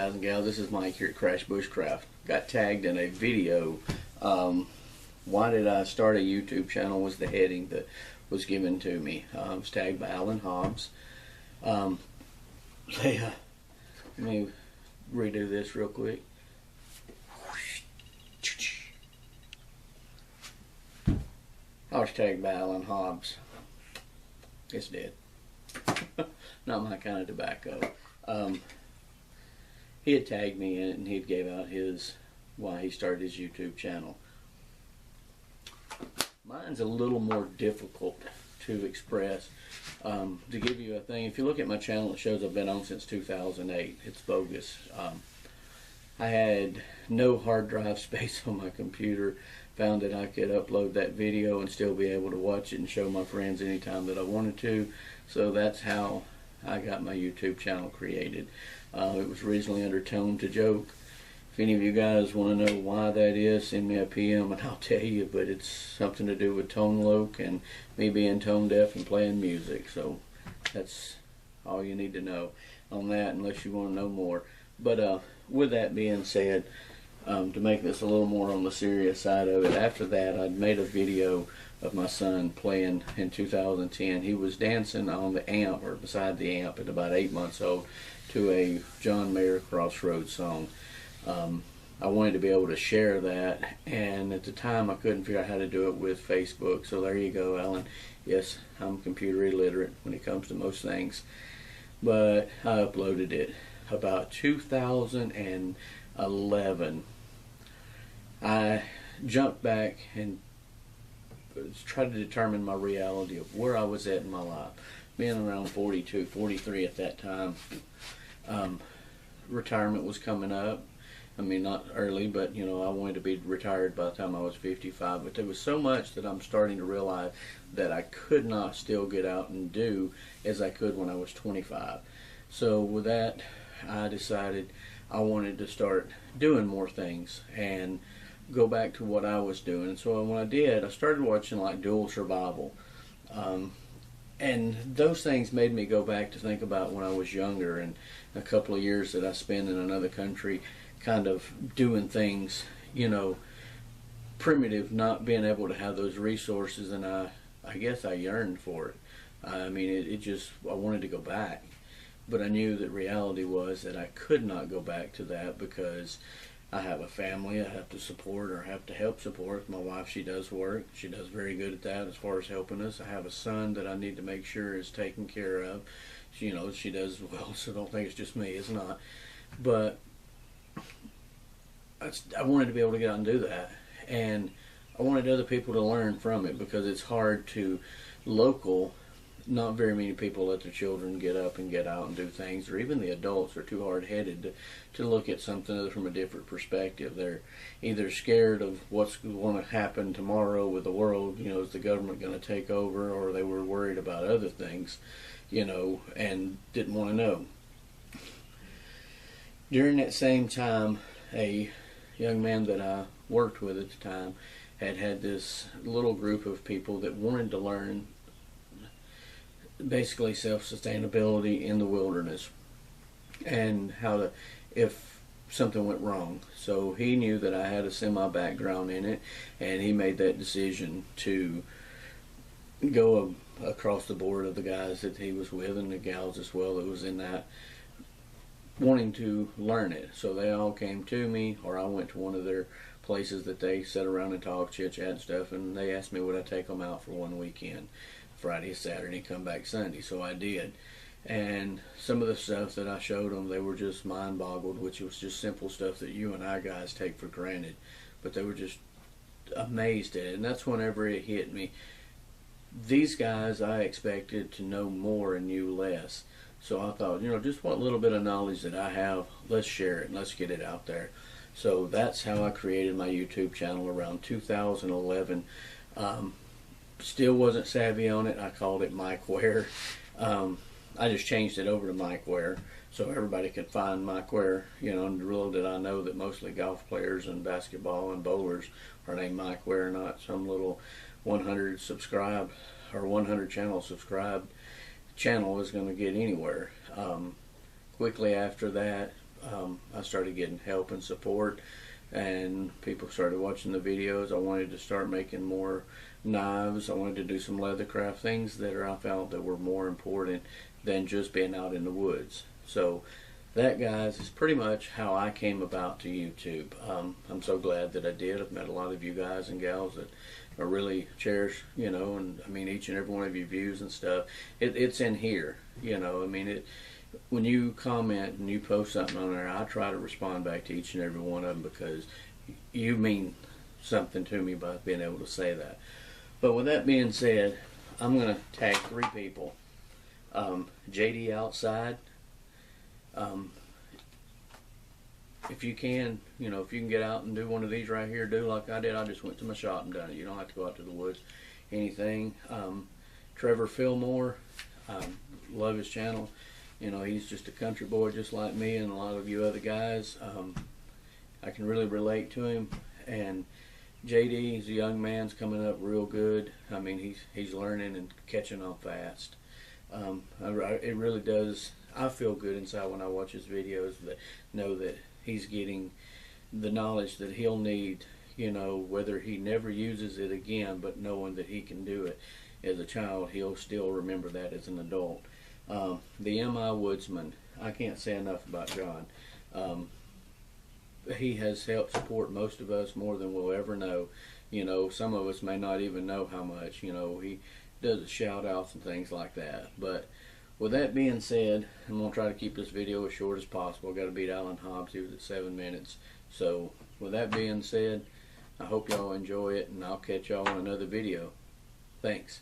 guys and gals, this is Mike here at Crash Bushcraft. Got tagged in a video. Why did I start a YouTube channel was the heading that was given to me. I was tagged by Alan Hobbs. Let me redo this real quick. I was tagged by Alan Hobbs. It's dead. Not my kind of tobacco. He had tagged me in it, and he gave out why he started his YouTube channel. Mine's a little more difficult to express. To give you a thing, if you look at my channel, it shows I've been on since 2008. It's bogus. I had no hard drive space on my computer. Found that I could upload that video and still be able to watch it and show my friends anytime that I wanted to. So that's how I got my YouTube channel created. It was originally under Tone to Joke. If any of you guys want to know why that is, send me a PM and I'll tell you, but it's something to do with tone loc and me being tone deaf and playing music. So that's all you need to know on that, unless you want to know more. But with that being said, to make this a little more on the serious side of it, after that I'd made a video of my son playing in 2010. He was dancing on the amp, or beside the amp, at about 8 months old, to a John Mayer Crossroads song. I wanted to be able to share that, and at the time I couldn't figure out how to do it with Facebook. So there you go, Alan. Yes, I'm computer illiterate when it comes to most things, but I uploaded it about 2011. I jumped back and tried to determine my reality of where I was at in my life. Being around 42, 43 at that time. Retirement was coming up. I mean, not early, but you know, I wanted to be retired by the time I was 55. But there was so much that I'm starting to realize that I could not still get out and do as I could when I was 25. So with that, I decided I wanted to start doing more things and go back to what I was doing. And so when I did, I started watching like Dual Survival. And those things made me go back to think about when I was younger and a couple of years that I spent in another country, kind of doing things, you know, primitive, not being able to have those resources. And I guess I yearned for it. I mean, it just, I wanted to go back. But I knew that reality was that I could not go back to that because I have a family I have to support, or have to help support. My wife, she does work. She does very good at that as far as helping us. I have a son that I need to make sure is taken care of. She, you know, she does well, so don't think it's just me. It's not. But I wanted to be able to get out and do that. And I wanted other people to learn from it, because it's hard to local. Not very many people let their children get up and get out and do things, or even the adults are too hard-headed to look at something from a different perspective. They're either scared of what's going to happen tomorrow with the world, you know, is the government going to take over, or they were worried about other things, you know, and didn't want to know. During that same time, a young man that I worked with at the time had this little group of people that wanted to learn basically self-sustainability in the wilderness, and how to, if something went wrong. So he knew that I had a semi-background in it, and he made that decision to go across the board of the guys that he was with, and the gals as well that was in that, wanting to learn it. So they all came to me, or I went to one of their places that they sat around and talked, chit-chat and stuff, and they asked me would I take them out for one weekend, Friday, Saturday, come back Sunday. So I did. And some of the stuff that I showed them, they were just mind-boggled, which was just simple stuff that you and I guys take for granted. But they were just amazed at it. And that's whenever it hit me. These guys, I expected to know more and knew less. So I thought, you know, just what little bit of knowledge that I have, let's share it and let's get it out there. So that's how I created my YouTube channel around 2011. Still wasn't savvy on it. I called it MikeWare. I just changed it over to MikeWare so everybody could find MikeWare. You know, and little did I know that mostly golf players and basketball and bowlers are named MikeWare, not some little 100 subscribe or 100 channel subscribed channel is going to get anywhere. Quickly after that, I started getting help and support, and people started watching the videos. I wanted to start making more knives. I wanted to do some leather craft things that I felt that were more important than just being out in the woods. So that, guys, is pretty much how I came about to YouTube. I'm so glad that I did. I've met a lot of you guys and gals that are really cherish, and I mean each and every one of your views and stuff. It's in here, I mean when you comment and you post something on there, I try to respond back to each and every one of them, because you mean something to me by being able to say that. But with that being said, I'm going to tag 3 people. JD outside. If you can, if you can get out and do one of these right here, do like I did. I just went to my shop and done it. You don't have to go out to the woods, anything. Trevor Fillmore, love his channel. He's just a country boy just like me and a lot of you other guys. I can really relate to him. And JD, he's a young man's coming up real good. I mean, he's learning and catching on fast. It really does. I feel good inside when I watch his videos, that know that he's getting the knowledge that he'll need, whether he never uses it again, but knowing that he can do it as a child, he'll still remember that as an adult. The MI Woodsman, I can't say enough about John. He has helped support most of us more than we'll ever know. Some of us may not even know how much. He does shout outs and things like that. But with that being said, I'm going to try to keep this video as short as possible. I've got to beat Alan Hobbs. He was at 7 minutes. So with that being said, I hope y'all enjoy it, and I'll catch y'all in another video. Thanks.